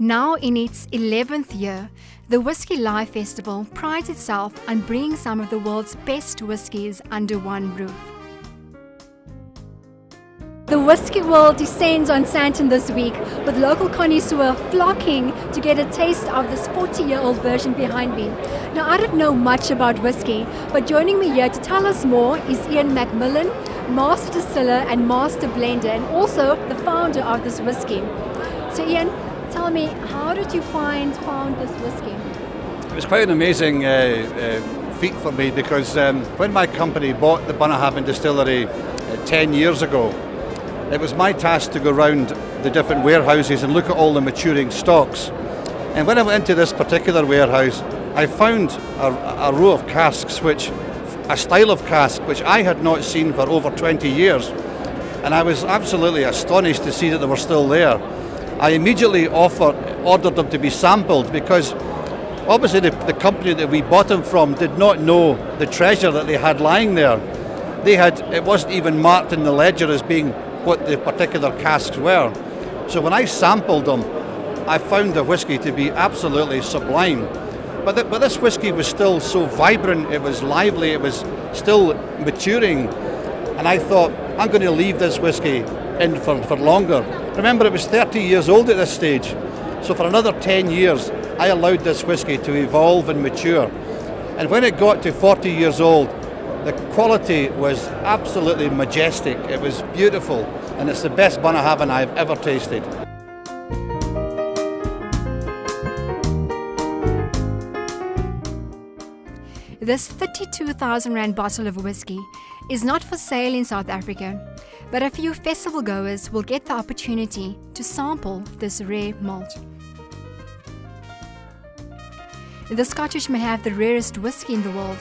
Now in its 11th year, the Whisky Live Festival prides itself on bringing some of the world's best whiskies under one roof. The whisky world descends on Sandton this week, with local connoisseurs flocking to get a taste of this 40-year-old version behind me. Now, I don't know much about whisky, but joining me here to tell us more is Mcmillan, master distiller and master blender, and also the founder of this whisky. So Ian, tell me, how did you found this whisky? It was quite an amazing feat for me because when my company bought the Bunnahabhain distillery 10 years ago, it was my task to go around the different warehouses and look at all the maturing stocks. And when I went into this particular warehouse, I found a row of casks, a style of cask which I had not seen for over 20 years. And I was absolutely astonished to see that they were still there. I immediately ordered them to be sampled because obviously the company that we bought them from did not know the treasure that they had lying there. It wasn't even marked in the ledger as being what the particular casks were. So when I sampled them, I found the whisky to be absolutely sublime. But this whisky was still so vibrant, it was lively, it was still maturing. And I thought, I'm going to leave this whisky in for longer. Remember, it was 30 years old at this stage. So for another 10 years, I allowed this whisky to evolve and mature. And when it got to 40 years old, the quality was absolutely majestic. It was beautiful, and it's the best Bunnahabhain I've ever tasted. This 32,000 Rand bottle of whisky is not for sale in South Africa, but a few festival goers will get the opportunity to sample this rare malt. The Scottish may have the rarest whisky in the world,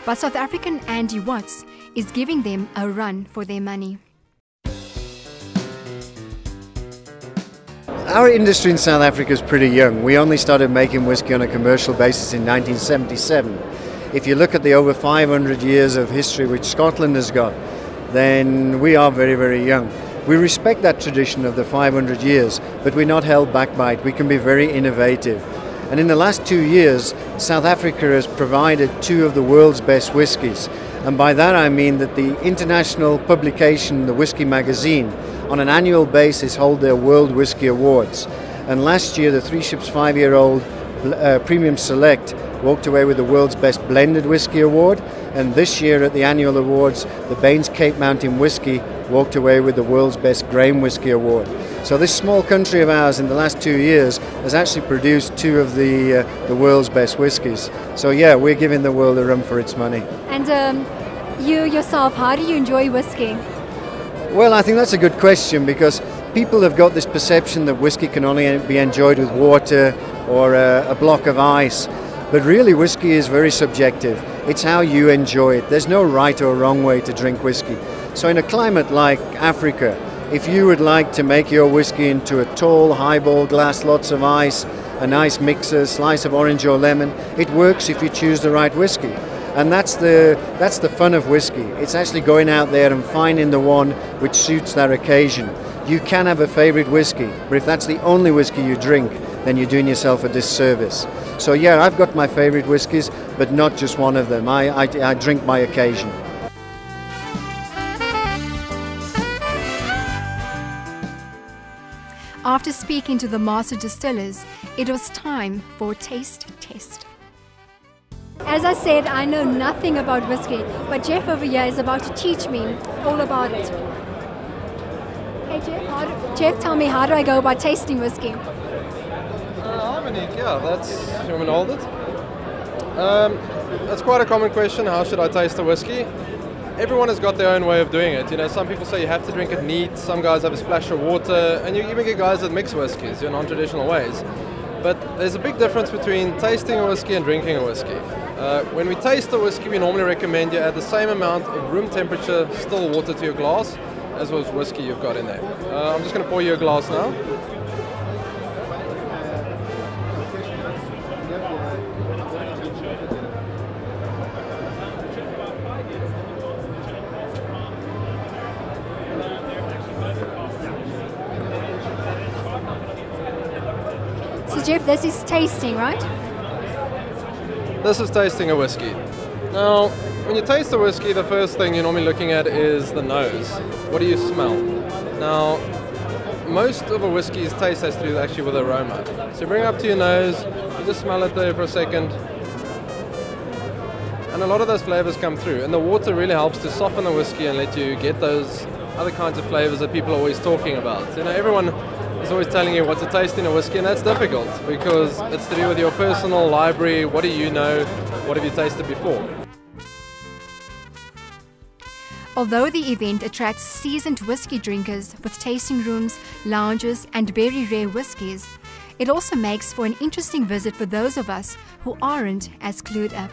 but South African Andy Watts is giving them a run for their money. Our industry in South Africa is pretty young. We only started making whisky on a commercial basis in 1977. If you look at the over 500 years of history which Scotland has got, then we are very, very young. We respect that tradition of the 500 years, but we're not held back by it. We can be very innovative. And in the last 2 years, South Africa has provided 2 of the world's best whiskies. And by that I mean that the international publication, the Whisky magazine, on an annual basis hold their World Whisky Awards. And last year, the Three Ships 5-year-old Premium Select walked away with the world's best blended whisky award. And this year at the annual awards, the Baines Cape Mountain Whisky walked away with the world's best grain whisky award. So this small country of ours in the last 2 years has actually produced 2 of the world's best whiskies. So yeah, we're giving the world a run for its money. And you yourself, how do you enjoy whisky? Well, I think that's a good question because people have got this perception that whisky can only be enjoyed with water or a block of ice. But really, whisky is very subjective. It's how you enjoy it. There's no right or wrong way to drink whisky. So in a climate like Africa, if you would like to make your whisky into a tall highball glass, lots of ice, a nice mixer, slice of orange or lemon, it works if you choose the right whisky. And that's the fun of whisky. It's actually going out there and finding the one which suits that occasion. You can have a favorite whisky, but if that's the only whisky you drink, then you're doing yourself a disservice. So yeah, I've got my favorite whiskies, but not just one of them. I drink by occasion. After speaking to the master distillers, it was time for a taste test. As I said, I know nothing about whisky, but Jeff over here is about to teach me all about it. Hey Jeff, tell me, how do I go about tasting whisky? Hi Monique, yeah, you want me to hold it? That's quite a common question, how should I taste a whiskey? Everyone has got their own way of doing it. You know, some people say you have to drink it neat, some guys have a splash of water, and you even get guys that mix whiskeys in non-traditional ways. But there's a big difference between tasting a whiskey and drinking a whiskey. When we taste a whiskey, we normally recommend you add the same amount of room temperature still water to your glass as was whiskey you've got in there. I'm just going to pour you a glass now. Jeff, this is tasting, right? This is tasting a whiskey. Now, when you taste a whiskey, the first thing you're normally looking at is the nose. What do you smell? Now, most of a whiskey's taste has to do actually with aroma. So you bring it up to your nose, you just smell it there for a second, and a lot of those flavors come through. And the water really helps to soften the whiskey and let you get those other kinds of flavors that people are always talking about. You know, everyone is always telling you what to taste in a whiskey, and that's difficult because it's to do with your personal library. What do you know? What have you tasted before? Although the event attracts seasoned whiskey drinkers with tasting rooms, lounges, and very rare whiskies, it also makes for an interesting visit for those of us who aren't as clued up.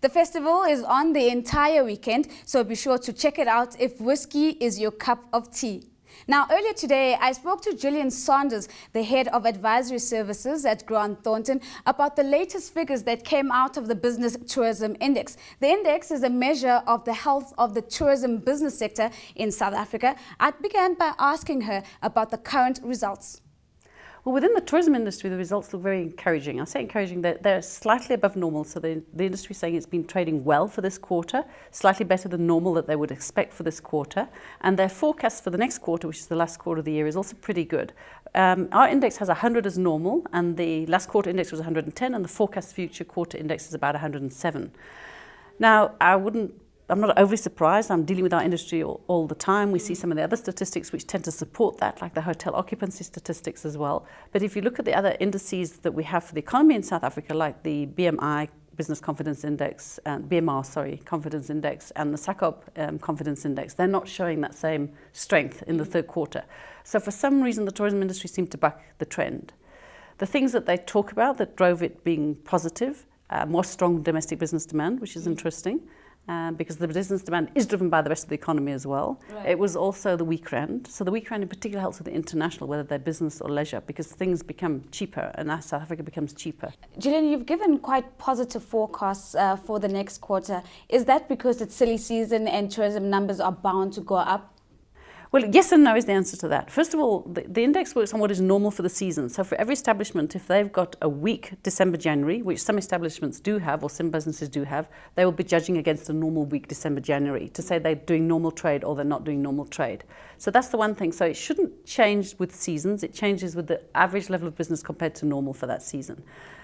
The festival is on the entire weekend, so be sure to check it out if whiskey is your cup of tea. Now, earlier today, I spoke to Gillian Saunders, the head of advisory services at Grant Thronton, about the latest figures that came out of the Business Tourism Index. The index is a measure of the health of the tourism business sector in South Africa. I began by asking her about the current results. Well, within the tourism industry, the results look very encouraging. I say encouraging, they're slightly above normal. So the industry is saying it's been trading well for this quarter, slightly better than normal that they would expect for this quarter. And their forecast for the next quarter, which is the last quarter of the year, is also pretty good. Our index has 100 as normal, and the last quarter index was 110, and the forecast future quarter index is about 107. Now, I'm not overly surprised. I'm dealing with our industry all the time. We see some of the other statistics which tend to support that, like the hotel occupancy statistics as well. But if you look at the other indices that we have for the economy in South Africa, like the BMI, Business Confidence Index, Confidence Index, and the SACOP Confidence Index, they're not showing that same strength in the third quarter. So for some reason, the tourism industry seemed to buck the trend. The things that they talk about that drove it being positive, more strong domestic business demand, which is interesting. Because the business demand is driven by the rest of the economy as well. Right. It was also the weekend. So the weekend in particular helps with the international, whether they're business or leisure, because things become cheaper and as South Africa becomes cheaper. Gillian, you've given quite positive forecasts for the next quarter. Is that because it's silly season and tourism numbers are bound to go up? Well, yes and no is the answer to that. First of all, the index works on what is normal for the season. So for every establishment, if they've got a weak December, January, which some establishments do have or some businesses do have, they will be judging against a normal week December, January to say they're doing normal trade or they're not doing normal trade. So that's the one thing. So it shouldn't change with seasons. It changes with the average level of business compared to normal for that season.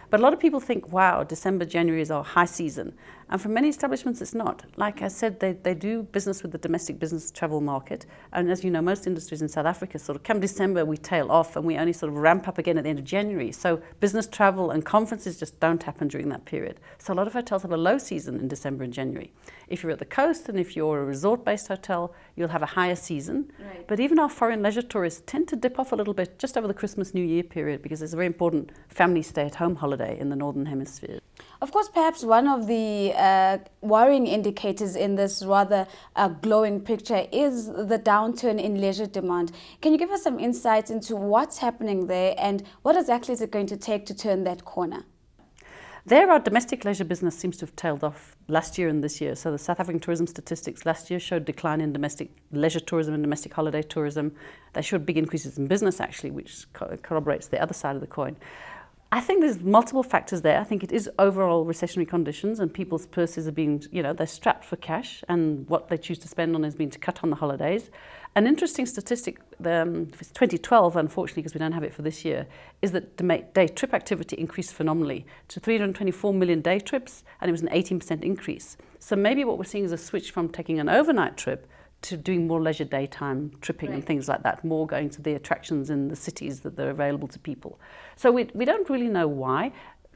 But a lot of people think, wow, December, January is our high season. And for many establishments, it's not. Like I said, they do business with the domestic business travel market. And as you know, most industries in South Africa, sort of come December, we tail off and we only sort of ramp up again at the end of January. So business travel and conferences just don't happen during that period. So a lot of hotels have a low season in December and January. If you're at the coast and if you're a resort-based hotel, you'll have a higher season. Right. But even our foreign leisure tourists tend to dip off a little bit just over the Christmas, New Year period because there's a very important family stay-at-home holiday in the Northern Hemisphere. Of course, perhaps one of the worrying indicators in this rather glowing picture is the downturn in leisure demand. Can you give us some insights into what's happening there and what exactly is it going to take to turn that corner? There, our domestic leisure business seems to have tailed off last year and this year. So the South African tourism statistics last year showed decline in domestic leisure tourism and domestic holiday tourism. They showed big increases in business, actually, which corroborates the other side of the coin. I think there's multiple factors there. I think it is overall recessionary conditions and people's purses are being, they're strapped for cash and what they choose to spend on has been to cut on the holidays. An interesting statistic, it's 2012, unfortunately, because we don't have it for this year, is that day trip activity increased phenomenally to 324 million day trips, and it was an 18% increase. So maybe what we're seeing is a switch from taking an overnight trip to doing more leisure daytime tripping and things like that, more going to the attractions in the cities that are available to people. So we don't really know why.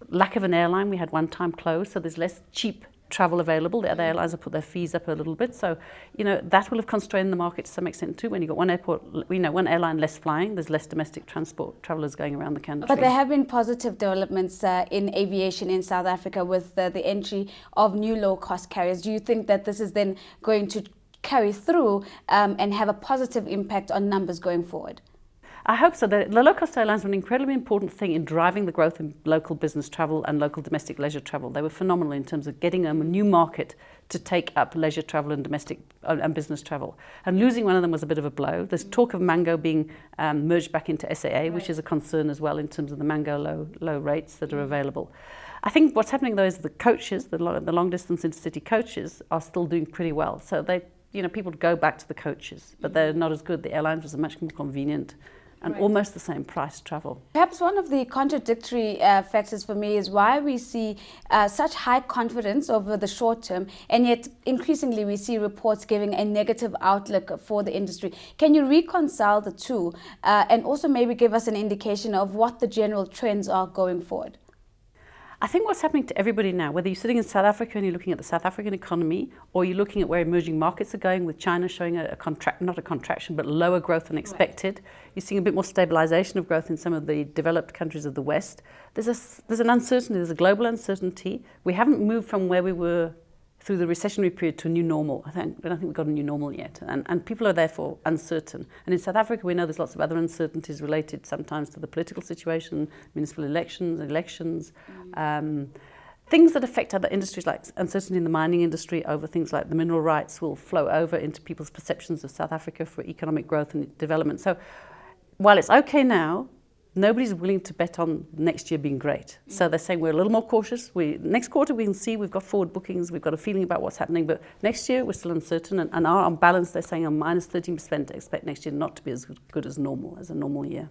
Lack of an airline, we had one time closed, so there's less cheap travel available. The other airlines have put their fees up a little bit. So, that will have constrained the market to some extent too. When you've got one one airline less flying, there's less domestic transport, travellers going around the country. But there have been positive developments in aviation in South Africa with the entry of new low-cost carriers. Do you think that this is then going to carry through and have a positive impact on numbers going forward? I hope so. The low-cost airlines were an incredibly important thing in driving the growth in local business travel and local domestic leisure travel. They were phenomenal in terms of getting a new market to take up leisure travel and domestic and business travel. And losing one of them was a bit of a blow. There's talk of Mango being merged back into SAA, which is a concern as well in terms of the Mango low rates that are available. I think what's happening though is the coaches, the long distance intercity coaches, are still doing pretty well. So people go back to the coaches, but they're not as good. The airlines was a much more convenient and almost the same price travel. Perhaps one of the contradictory factors for me is why we see such high confidence over the short term, and yet increasingly we see reports giving a negative outlook for the industry. Can you reconcile the two and also maybe give us an indication of what the general trends are going forward? I think what's happening to everybody now, whether you're sitting in South Africa and you're looking at the South African economy, or you're looking at where emerging markets are going, with China showing not a contraction, but lower growth than expected. You're seeing a bit more stabilization of growth in some of the developed countries of the West. There's an uncertainty, there's a global uncertainty. We haven't moved from where we were through the recessionary period to a new normal. I don't think we've got a new normal yet. And people are therefore uncertain. And in South Africa, we know there's lots of other uncertainties related sometimes to the political situation, municipal elections, things that affect other industries, like uncertainty in the mining industry over things like the mineral rights will flow over into people's perceptions of South Africa for economic growth and development. So while it's okay now, nobody's willing to bet on next year being great. So they're saying we're a little more cautious. Next quarter we can see we've got forward bookings, we've got a feeling about what's happening, but next year we're still uncertain and are on balance, they're saying on minus 13%, expect next year not to be as good as normal, as a normal year.